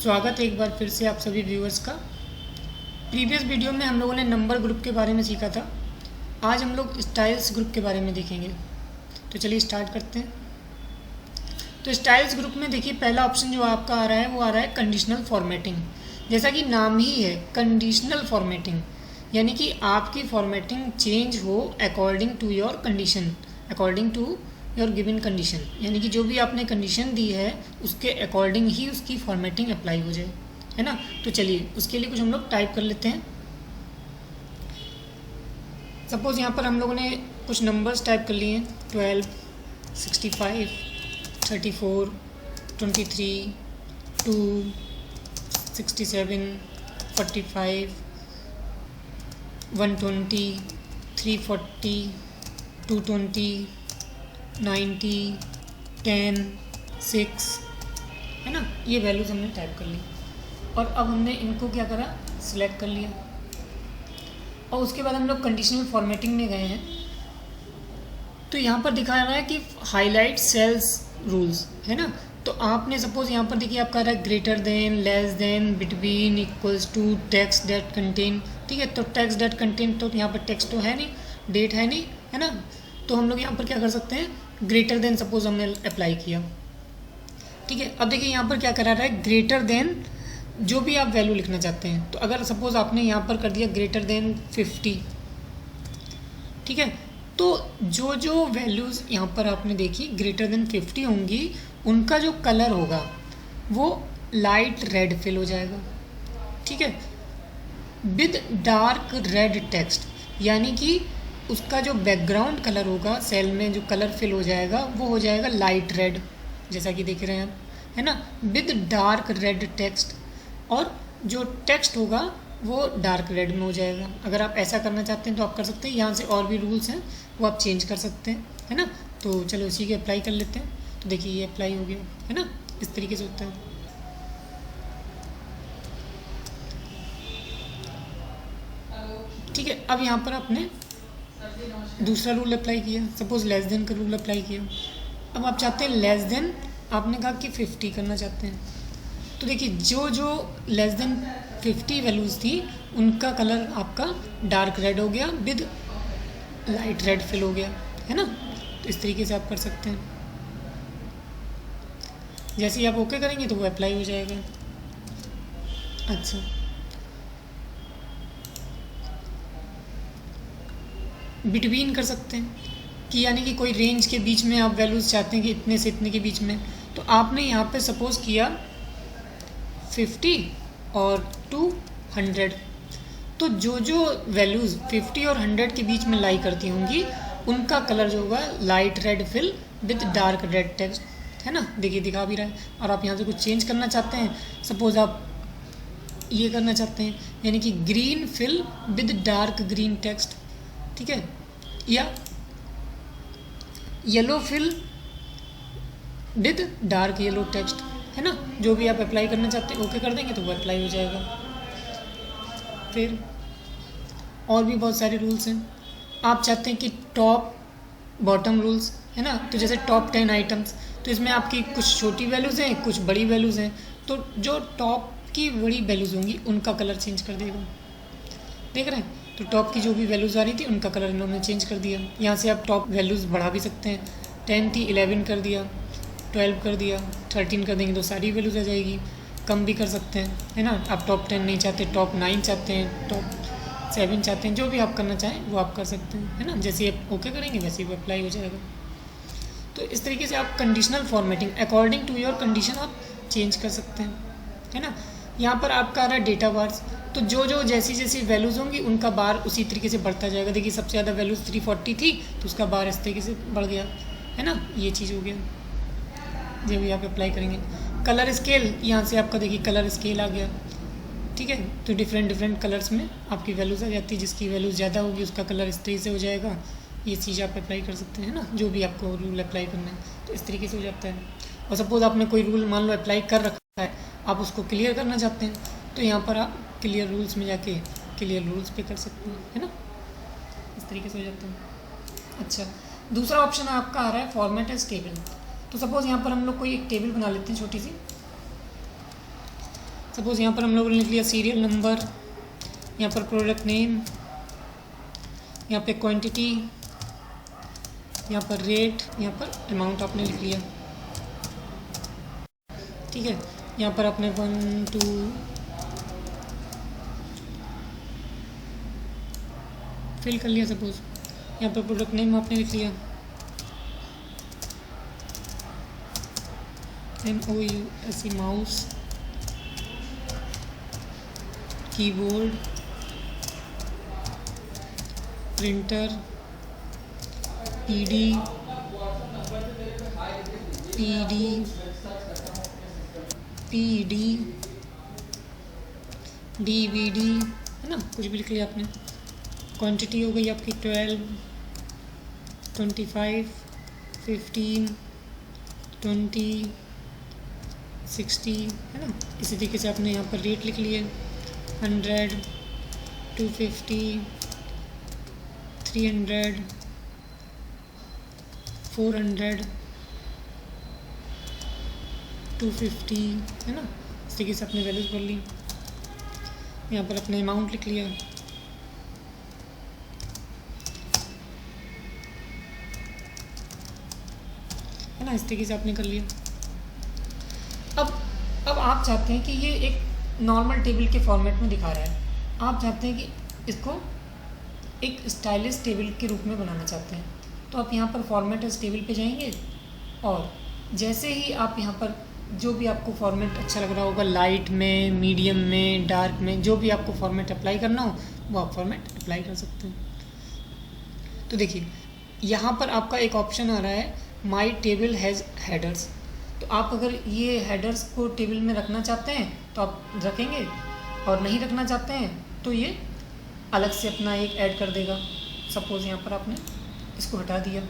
स्वागत है एक बार फिर से आप सभी व्यूअर्स का। प्रीवियस वीडियो में हम लोगों ने नंबर ग्रुप के बारे में सीखा था। आज हम लोग स्टाइल्स ग्रुप के बारे में देखेंगे। तो चलिए स्टार्ट करते हैं। तो स्टाइल्स ग्रुप में देखिए पहला ऑप्शन जो आपका आ रहा है वो आ रहा है कंडीशनल फॉर्मेटिंग। जैसा कि नाम ही है कंडीशनल फॉर्मेटिंग, यानी कि आपकी फॉर्मेटिंग चेंज हो according to your condition, according to your given condition, यानी कि जो भी आपने कंडीशन दी है उसके अकॉर्डिंग ही उसकी फॉर्मेटिंग अप्लाई हो जाए, है ना। तो चलिए उसके लिए कुछ हम लोग टाइप कर लेते हैं। सपोज़ यहाँ पर हम लोगों ने कुछ नंबर्स टाइप कर लिए हैं 12, 65, 34, 23, 2, 67, 45, 120, 340, 220, 90, 10, 6, है ना। ये वैल्यूज़ हमने टाइप कर ली और अब हमने इनको क्या करा, सिलेक्ट कर लिया और उसके बाद हम लोग कंडीशनल फॉर्मेटिंग में गए हैं। तो यहाँ पर दिखा रहा है कि हाईलाइट सेल्स रूल्स, है ना। तो आपने सपोज यहाँ पर देखिए आपका रहा है greater than, less than, between, equals to, text date contain. ठीक है, तो टेक्स्ट डेट कंटेन तो यहाँ पर टेक्स्ट तो है नहीं, डेट है नहीं, है ना। तो हम लोग यहाँ पर क्या कर सकते हैं, ग्रेटर देन सपोज हमने अप्लाई किया। ठीक है, अब देखिए यहाँ पर क्या करा रहा है, ग्रेटर देन जो भी आप वैल्यू लिखना चाहते हैं। तो अगर सपोज आपने यहाँ पर कर दिया ग्रेटर देन 50, ठीक है, तो जो जो वैल्यूज़ यहाँ पर आपने देखी ग्रेटर देन 50 होंगी उनका जो कलर होगा वो लाइट रेड फिल हो जाएगा। ठीक है, विद डार्क रेड टेक्स्ट, यानी कि उसका जो बैकग्राउंड कलर होगा सेल में जो कलर फिल हो जाएगा वो हो जाएगा लाइट रेड, जैसा कि देख रहे हैं आप, है ना, विद डार्क रेड टेक्स्ट। और जो टेक्स्ट होगा वो डार्क रेड में हो जाएगा। अगर आप ऐसा करना चाहते हैं तो आप कर सकते हैं। यहाँ से और भी रूल्स हैं वो आप चेंज कर सकते हैं, है ना। तो चलो इसी के अप्लाई कर लेते हैं। तो देखिए ये अप्लाई हो गया, है ना, इस तरीके से होता है। ठीक है, अब यहाँ पर आपने दूसरा रूल अप्लाई किया, सपोज लेस देन का रूल अप्लाई किया। अब आप चाहते हैं लेस देन, आपने कहा कि 50 करना चाहते हैं। तो देखिए जो जो लेस देन 50 वैल्यूज़ थी उनका कलर आपका डार्क रेड हो गया, विद लाइट रेड फिल हो गया, है ना। तो इस तरीके से आप कर सकते हैं। जैसे ही आप ओके करेंगे तो वो अप्लाई हो जाएगा। अच्छा, बिटवीन कर सकते हैं कि यानी कि कोई रेंज के बीच में आप वैल्यूज़ चाहते हैं कि इतने से इतने के बीच में। तो आपने यहाँ पे सपोज़ किया 50 और 200, तो जो जो वैल्यूज़ 50 और 100 के बीच में लाई करती होंगी उनका कलर जो होगा light red fill with dark red text, है ना। देखिए दिखा भी रहा है। और आप यहाँ से कुछ चेंज करना चाहते हैं, सपोज़ आप ये करना चाहते हैं यानी कि green fill with dark green text, ठीक है, या yellow fill with dark yellow text, है ना। जो भी आप अप्लाई करना चाहते हैं ओके कर देंगे तो वो अप्लाई हो जाएगा। फिर और भी बहुत सारे रूल्स हैं। आप चाहते हैं कि टॉप बॉटम रूल्स, है ना। तो जैसे टॉप 10 आइटम्स, तो इसमें आपकी कुछ छोटी वैल्यूज़ हैं कुछ बड़ी वैल्यूज़ हैं। तो जो टॉप की बड़ी वैल्यूज़ होंगी उनका कलर चेंज कर देगा, देख रहे हैं। तो टॉप की जो भी वैल्यूज़ आ रही थी उनका कलर इन्होंने चेंज कर दिया। यहाँ से आप टॉप वैल्यूज़ बढ़ा भी सकते हैं। 10 थी 11 कर दिया, 12 कर दिया, 13 कर देंगे तो सारी वैल्यूज़ आ जाएगी। कम भी कर सकते हैं, है ना। आप टॉप 10 नहीं चाहते, टॉप 9 चाहते हैं, टॉप 7 चाहते हैं, जो भी आप करना चाहें वो आप कर सकते हैं, है ना। जैसे आप ओके करेंगे वैसे ही वो अप्लाई हो जाएगा। तो इस तरीके से आप conditional formatting according to your condition आप चेंज कर सकते हैं, है ना। यहाँ पर आपका आ रहा है डेटा बार्स, तो जो जो जैसी जैसी वैल्यूज़ होंगी उनका बार उसी तरीके से बढ़ता जाएगा। देखिए सबसे ज़्यादा वैल्यूज़ 340 थी तो उसका बार इस तरीके से बढ़ गया, है ना। ये चीज़ हो गया जो भी आप अप्लाई करेंगे। कलर स्केल, यहाँ से आपका देखिए कलर स्केल आ गया, ठीक है। तो डिफरेंट डिफरेंट कलर्स में आपकी वैल्यूज़ आ जाती है। जिसकी वैल्यूज़ ज़्यादा होगी उसका कलर इस तरीके से हो जाएगा। ये चीज़ आप अप्लाई कर सकते हैं, ना, जो भी आपको रूल अप्लाई करना है तो इस तरीके से हो जाता है। और सपोज़ आपने कोई रूल मान लो अप्लाई कर रखा है, आप उसको क्लियर करना चाहते हैं तो यहाँ पर आप क्लियर रूल्स में जाके क्लियर रूल्स पे कर सकते हैं, है ना। इस तरीके से हो जाता है। अच्छा, दूसरा ऑप्शन आपका आ रहा है फॉर्मेट एज टेबल। तो सपोज़ यहाँ पर हम लोग कोई एक टेबल बना लेते हैं छोटी सी। सपोज़ यहाँ पर हम लोगों ने लिख लिया सीरियल नंबर, यहाँ पर प्रोडक्ट नेम, यहाँ पे क्वांटिटी, यहाँ पर रेट, यहाँ पर अमाउंट आपने लिख लिया। ठीक है, यहाँ पर आपने 1 2 फिल कर लिया। सपोज़ यहाँ पर प्रोडक्ट नेम आपने लिख लिया, MOUSE mouse, keyboard, printer, PD, DVD, है ना, कुछ भी लिख लिया आपने। क्वांटिटी हो गई आपकी 12, 25, 15, 20, 60, है ना। इसी तरीके से आपने यहाँ पर रेट लिख लिए 100, 250, 300, 400, 250, है ना। इस तरीके से आपने वैल्यूज भर ली। यहाँ पर अपने अमाउंट लिख लिया, है ना। इस तरीके से आपने कर लिया। अब आप चाहते हैं कि ये एक नॉर्मल टेबल के फॉर्मेट में दिखा रहा है, आप चाहते हैं कि इसको एक स्टाइलिश टेबल के रूप में बनाना चाहते हैं, तो आप यहाँ पर फॉर्मेट एज टेबल पे जाएंगे और जैसे ही आप यहाँ पर जो भी आपको फॉर्मेट अच्छा लग रहा होगा, लाइट में, मीडियम में, डार्क में, जो भी आपको फॉर्मेट अप्लाई करना हो वो आप फॉर्मेट अप्लाई कर सकते हैं। तो देखिए यहाँ पर आपका एक ऑप्शन आ रहा है माई टेबल हैज़ हेडर्स। तो आप अगर ये हेडर्स को टेबल में रखना चाहते हैं तो आप रखेंगे, और नहीं रखना चाहते हैं तो ये अलग से अपना एक ऐड कर देगा। सपोज़ यहाँ पर आपने इसको हटा दिया,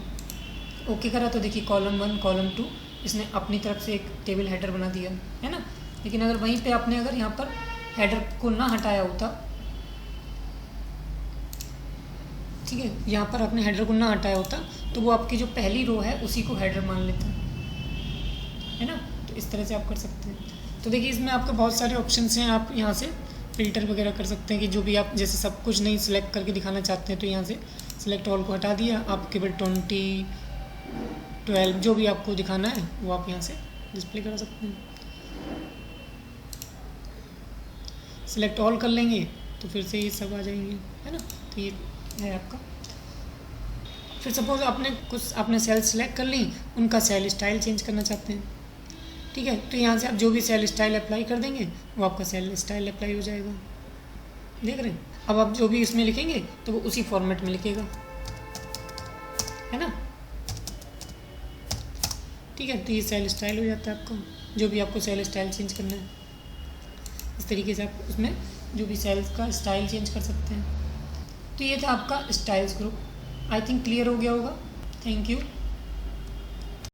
ओके करा, तो देखिए कॉलम 1, कॉलम 2 इसने अपनी तरफ से एक टेबल हेडर बना दिया, है ना। लेकिन अगर वहीं पे आपने अगर यहाँ पर हेडर को ना हटाया होता, ठीक है, यहाँ पर आपने हेडर को ना हटाया होता तो वो आपकी जो पहली रो है उसी को हेडर मान लेता, है ना। तो इस तरह से आप कर सकते हैं। तो देखिए इसमें आपके बहुत सारे ऑप्शंस हैं, आप यहाँ से फ़िल्टर वगैरह कर सकते हैं कि जो भी आप जैसे सब कुछ नहीं सिलेक्ट करके दिखाना चाहते हैं तो यहाँ से सिलेक्ट ऑल को हटा दिया, आप केवल 20, 12 जो भी आपको दिखाना है वो आप यहाँ से डिस्प्ले करा सकते हैं। सिलेक्ट ऑल कर लेंगे तो फिर से ये सब आ जाएंगे, है ना। तो ये है आपका। फिर सपोज आपने सेल सेलेक्ट कर ली, उनका सेल स्टाइल चेंज करना चाहते हैं, ठीक है, तो यहाँ से आप जो भी सेल स्टाइल अप्लाई कर देंगे वो आपका सेल स्टाइल अप्लाई हो जाएगा। देख रहे हैं, अब आप जो भी इसमें लिखेंगे तो वो उसी फॉर्मेट में लिखेगा, है ना। ठीक है, तो ये सेल स्टाइल हो जाता है आपका, जो भी आपको सेल स्टाइल चेंज करना है। इस तरीके से आप उसमें जो भी सेल्स का स्टाइल चेंज कर सकते हैं। तो ये था आपका styles group. I think clear हो गया होगा। Thank you.